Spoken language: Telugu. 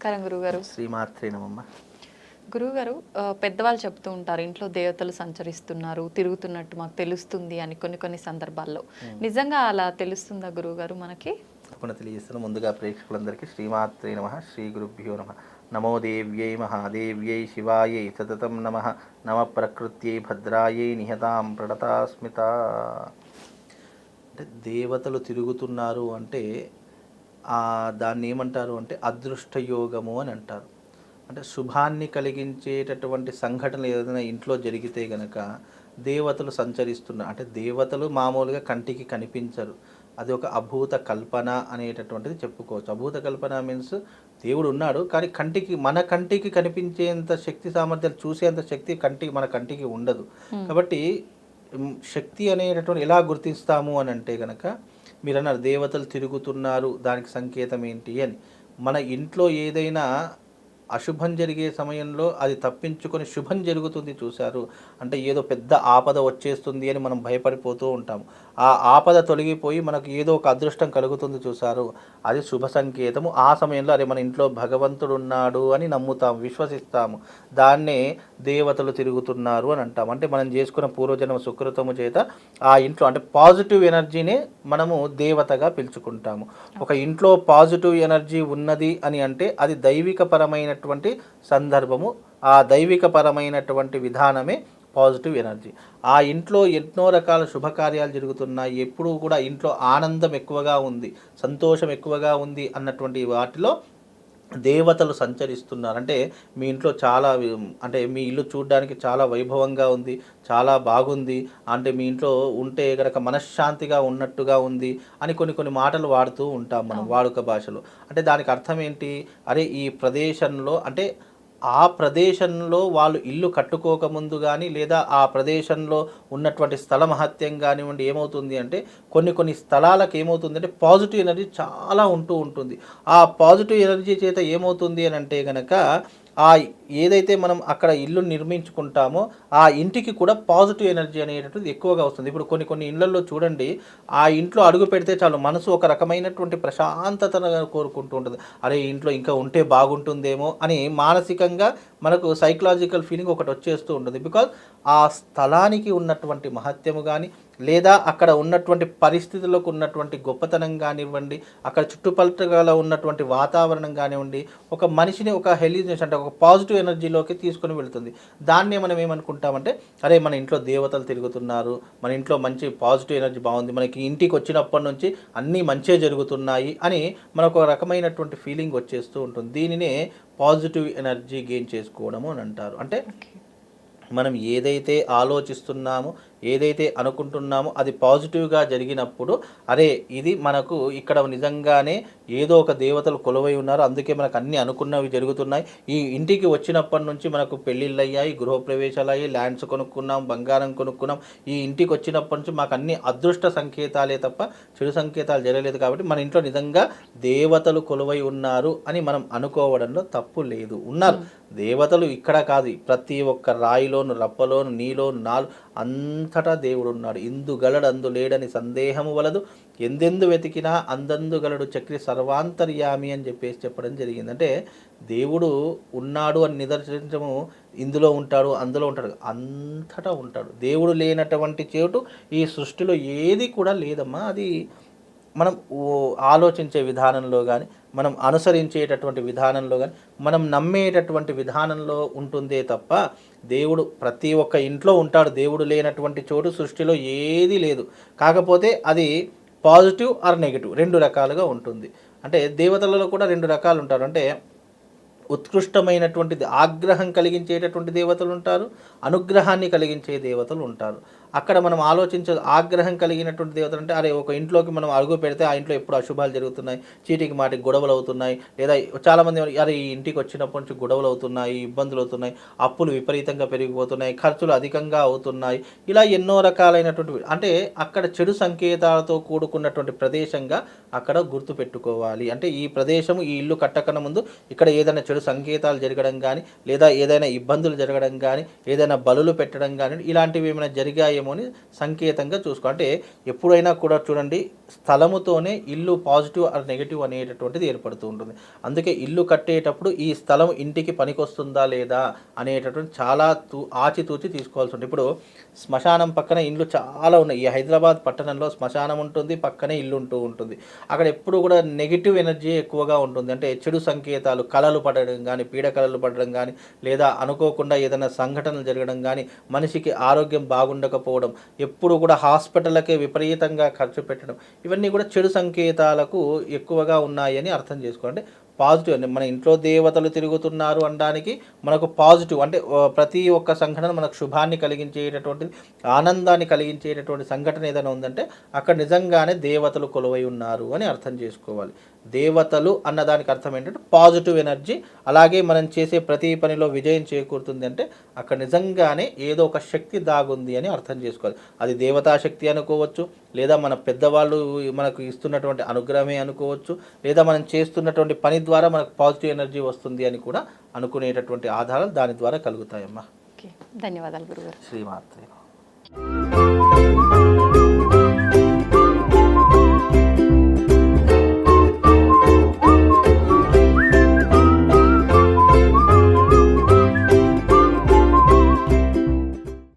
నమస్కారం గురుగారు. శ్రీమాత్రే నమమ్మ. గురుగారు, పెద్దవాళ్ళు చెప్తూ ఉంటారు ఇంట్లో దేవతలు సంచరిస్తున్నారు, తిరుగుతున్నట్టు మాకు తెలుస్తుంది అని కొన్ని కొన్ని సందర్భాల్లో. నిజంగా అలా తెలుస్తుందా గురుగారు మనకి? తప్పకుండా తెలియజేస్తాను. ముందుగా ప్రేక్షకులందరికీ శ్రీమాత్రే నమ, శ్రీ గురుభ్యో నమ. నమో దేవ్యై మహాదేవ్యై శివాయై సతతం నమ. నమ ప్రకృత్యై భద్రాయై నిహతాం ప్రణతాస్మిత. అంటే దేవతలు తిరుగుతున్నారు అంటే దాన్ని ఏమంటారు అంటే అదృష్టయోగము అని అంటారు. అంటే శుభాన్ని కలిగించేటటువంటి సంఘటనలు ఏదైనా ఇంట్లో జరిగితే గనక దేవతలు సంచరిస్తున్నారు. అంటే దేవతలు మామూలుగా కంటికి కనిపించరు, అది ఒక అభూత కల్పన అనేటటువంటిది చెప్పుకోవచ్చు. అభూత కల్పన మీన్స్ దేవుడు ఉన్నాడు, కానీ మన కంటికి కనిపించేంత శక్తి సామర్థ్యాలు, చూసేంత శక్తి మన కంటికి ఉండదు. కాబట్టి శక్తి అనేటటువంటి ఎలా గుర్తిస్తాము అని అంటే కనుక మీరు అన్నారు దేవతలు తిరుగుతున్నారు, దానికి సంకేతం ఏంటి అని. మన ఇంట్లో ఏదైనా అశుభం జరిగే సమయంలో అది తప్పించుకొని శుభం జరుగుతుంది చూశారు అంటే ఏదో పెద్ద ఆపద వచ్చేస్తుంది అని మనం భయపడిపోతూ ఉంటాము. ఆ ఆపద తొలగిపోయి మనకు ఏదో ఒక అదృష్టం కలుగుతుంది చూశారు, అది శుభ సంకేతము. ఆ సమయంలో అరే మన ఇంట్లో భగవంతుడు ఉన్నాడు అని నమ్ముతాము, విశ్వసిస్తాము. దాన్నే దేవతలు తిరుగుతున్నారు అని అంటాము. అంటే మనం చేసుకున్న పూర్వజన్మ సుకృతము చేత ఆ ఇంట్లో అంటే పాజిటివ్ ఎనర్జీని మనము దేవతగా పిలుచుకుంటాము. ఒక ఇంట్లో పాజిటివ్ ఎనర్జీ ఉన్నది అని అంటే అది దైవికపరమైన సందర్భము, ఆ దైవికపరమైనటువంటి విధానమే పాజిటివ్ ఎనర్జీ. ఆ ఇంట్లో ఎన్నో రకాల శుభకార్యాలు జరుగుతున్నాయి, ఎప్పుడూ కూడా ఇంట్లో ఆనందం ఎక్కువగా ఉంది, సంతోషం ఎక్కువగా ఉంది అన్నటువంటి వాటిలో దేవతలు సంచరిస్తున్నారు. అంటే మీ ఇంట్లో చాలా అంటే మీ ఇల్లు చూడడానికి చాలా వైభవంగా ఉంది, చాలా బాగుంది, అంటే మీ ఇంట్లో ఉంటే కనుక మనశ్శాంతిగా ఉన్నట్టుగా ఉంది అని కొన్ని మాటలు వాడుతూ ఉంటాం మనం వాడుక భాషలో. అంటే దానికి అర్థం ఏంటి? అరే ఈ ప్రదేశంలో అంటే ఆ ప్రదేశంలో వాళ్ళు ఇల్లు కట్టుకోకముందు కానీ లేదా ఆ ప్రదేశంలో ఉన్నటువంటి స్థల మహత్యం కానివ్వండి ఏమవుతుంది అంటే కొన్ని స్థలాలకు ఏమవుతుంది అంటే పాజిటివ్ ఎనర్జీ చాలా ఉంటుంది. ఆ పాజిటివ్ ఎనర్జీ చేత ఏమవుతుంది అని అంటే కనుక ఆ ఏదైతే మనం అక్కడ ఇల్లు నిర్మించుకుంటామో ఆ ఇంటికి కూడా పాజిటివ్ ఎనర్జీ అనేటటువంటిది ఎక్కువగా వస్తుంది. ఇప్పుడు కొన్ని ఇళ్లలో చూడండి, ఆ ఇంట్లో అడుగు పెడితే చాలు మనసు ఒక రకమైనటువంటి ప్రశాంతతను కోరుకుంటూ ఉంటుంది. అరే ఇంట్లో ఇంకా ఉంటే బాగుంటుందేమో అని మానసికంగా మనకు సైకలాజికల్ ఫీలింగ్ ఒకటి వచ్చేస్తూ ఉంటుంది. బికాజ్ ఆ స్థలానికి ఉన్నటువంటి మహత్యము కానీ లేదా అక్కడ ఉన్నటువంటి పరిస్థితులకు ఉన్నటువంటి గొప్పతనం కానివ్వండి, అక్కడ చుట్టుపక్కల ఉన్నటువంటి వాతావరణం కానివ్వండి, ఒక మనిషిని ఒక హెల్తీనెస్ అంటే ఒక పాజిటివ్ ఎనర్జీలోకి తీసుకొని వెళుతుంది. దాన్నే మనం ఏమనుకుంటామంటే అరే మన ఇంట్లో దేవతలు తిరుగుతున్నారు, మన ఇంట్లో మంచి పాజిటివ్ ఎనర్జీ బాగుంది, మనకి ఇంటికి వచ్చినప్పటి నుంచి అన్నీ మంచిగా జరుగుతున్నాయి అని మనకు ఒక రకమైనటువంటి ఫీలింగ్ వచ్చేస్తూ ఉంటుంది. దీనినే పాజిటివ్ ఎనర్జీ గెయిన్ చేసుకోవడము అని అంటారు. అంటే మనం ఏదైతే ఆలోచిస్తున్నామో ఏదైతే అనుకుంటున్నామో అది పాజిటివ్గా జరిగినప్పుడు అరే ఇది మనకు ఇక్కడ నిజంగానే ఏదో ఒక దేవతలు కొలువై ఉన్నారు, అందుకే మనకు అన్నీ అనుకున్నవి జరుగుతున్నాయి. ఈ ఇంటికి వచ్చినప్పటి నుంచి మనకు పెళ్ళిళ్ళు అయ్యాయి, గృహప్రవేశాలు అయ్యాయి, ల్యాండ్స్ కొనుక్కున్నాం, బంగారం కొనుక్కున్నాం. ఈ ఇంటికి వచ్చినప్పటి నుంచి మాకు అన్ని అదృష్ట సంకేతాలే తప్ప చెడు సంకేతాలు జరగలేదు. కాబట్టి మన ఇంట్లో నిజంగా దేవతలు కొలువై ఉన్నారు అని మనం అనుకోవడంలో తప్పు లేదు. ఉన్నారు దేవతలు, ఇక్కడ కాదు, ప్రతి ఒక్క రాయిలోను, రప్పలోను, నీలోను, అంతటా దేవుడు ఉన్నాడు. ఇందుగలడు అందు లేడని సందేహము వలదు, ఎందెందు వెతికినా అందందు గలడు చక్రి సర్వాంతర్యామి అని చెప్పడం జరిగింది. అంటే దేవుడు ఉన్నాడు అని నిదర్శించము, ఇందులో ఉంటాడు అందులో ఉంటాడు, అంతటా ఉంటాడు. దేవుడు లేనటువంటి చోటు ఈ సృష్టిలో ఏది కూడా లేదమ్మా. అది మనం ఆలోచించే విధానంలో కానీ మనం అనుసరించేటటువంటి విధానంలో కానీ మనం నమ్మేటటువంటి విధానంలో ఉంటుందే తప్ప దేవుడు ప్రతి ఒక్క ఇంట్లో ఉంటాడు. దేవుడు లేనటువంటి చోటు సృష్టిలో ఏది లేదు. కాకపోతే అది పాజిటివ్ ఆర్ నెగిటివ్ రెండు రకాలుగా ఉంటుంది. అంటే దేవతలలో కూడా రెండు రకాలు ఉంటారు. అంటే ఉత్కృష్టమైనటువంటిది ఆగ్రహం కలిగించేటటువంటి దేవతలు ఉంటారు, అనుగ్రహాన్ని కలిగించే దేవతలు ఉంటారు. అక్కడ మనం ఆలోచించే ఆగ్రహం కలిగినటువంటి దేవతలు అంటే అరే ఒక ఇంట్లోకి మనం అడుగు పెడితే ఆ ఇంట్లో ఎప్పుడు అశుభాలు జరుగుతున్నాయి, చీటికి మాటికి గొడవలు అవుతున్నాయి, లేదా చాలామంది అరే ఈ ఇంటికి వచ్చినప్పటి నుంచి గొడవలు అవుతున్నాయి, ఇబ్బందులు అవుతున్నాయి, అప్పులు విపరీతంగా పెరిగిపోతున్నాయి, ఖర్చులు అధికంగా అవుతున్నాయి, ఇలా ఎన్నో రకాలైనటువంటి అంటే అక్కడ చెడు సంకేతాలతో కూడుకున్నటువంటి ప్రదేశంగా అక్కడ గుర్తుపెట్టుకోవాలి. అంటే ఈ ప్రదేశము ఈ ఇల్లు కట్టకన ముందు ఇక్కడ ఏదైనా చెడు సంకేతాలు జరగడం కానీ లేదా ఏదైనా ఇబ్బందులు జరగడం కానీ ఏదైనా బలులు పెట్టడం కానీ ఇలాంటివి ఏమైనా జరిగాయేమో ఉన్నాయేమో అని సంకేతంగా చూసుకో. అంటే ఎప్పుడైనా కూడా చూడండి, స్థలముతోనే ఇల్లు పాజిటివ్ ఆర్ నెగిటివ్ అనేటటువంటిది ఏర్పడుతూ ఉంటుంది. అందుకే ఇల్లు కట్టేటప్పుడు ఈ స్థలం ఇంటికి పనికొస్తుందా లేదా అనేటటువంటి చాలా ఆచితూచి తీసుకోవాల్సి ఉంటుంది. ఇప్పుడు శ్మశానం పక్కన ఇండ్లు చాలా ఉన్నాయి. ఈ హైదరాబాద్ పట్టణంలో శ్మశానం ఉంటుంది, పక్కనే ఇల్లు ఉంటూ ఉంటుంది. అక్కడ ఎప్పుడు కూడా నెగిటివ్ ఎనర్జీ ఎక్కువగా ఉంటుంది. అంటే చెడు సంకేతాలు, కలలు పడడం కానీ, పీడకలలు పడడం కానీ, లేదా అనుకోకుండా ఏదైనా సంఘటనలు జరగడం కానీ, మనిషికి ఆరోగ్యం బాగుండకపోవడం, ఎప్పుడు కూడా హాస్పిటల్కే విపరీతంగా ఖర్చు పెట్టడం, ఇవన్నీ కూడా చెడు సంకేతాలకు ఎక్కువగా ఉన్నాయని అర్థం చేసుకోండి. పాజిటివ్ అండి, మన ఇంట్లో దేవతలు తిరుగుతున్నారు అనడానికి మనకు పాజిటివ్ అంటే ప్రతి ఒక్క సంఘటన మనకు శుభాన్ని కలిగించేటటువంటిది, ఆనందాన్ని కలిగించేటటువంటి సంఘటన ఏదైనా ఉందంటే అక్కడ నిజంగానే దేవతలు కొలువై ఉన్నారు అని అర్థం చేసుకోవాలి. దేవతలు అన్నదానికి అర్థం ఏంటంటే పాజిటివ్ ఎనర్జీ. అలాగే మనం చేసే ప్రతి పనిలో విజయం చేకూరుతుంది అంటే అక్కడ నిజంగానే ఏదో ఒక శక్తి దాగుంది అని అర్థం చేసుకోవాలి. అది దేవతా శక్తి అనుకోవచ్చు, లేదా మన పెద్దవాళ్ళు మనకు ఇస్తున్నటువంటి అనుగ్రహమే అనుకోవచ్చు, లేదా మనం చేస్తున్నటువంటి పని ద్వారా మనకు పాజిటివ్ ఎనర్జీ వస్తుంది అని కూడా అనుకునేటటువంటి ఆధారాలు దాని ద్వారా కలుగుతాయమ్మా. ఓకే, ధన్యవాదాలు గురుగారు. శ్రీమాత్రే.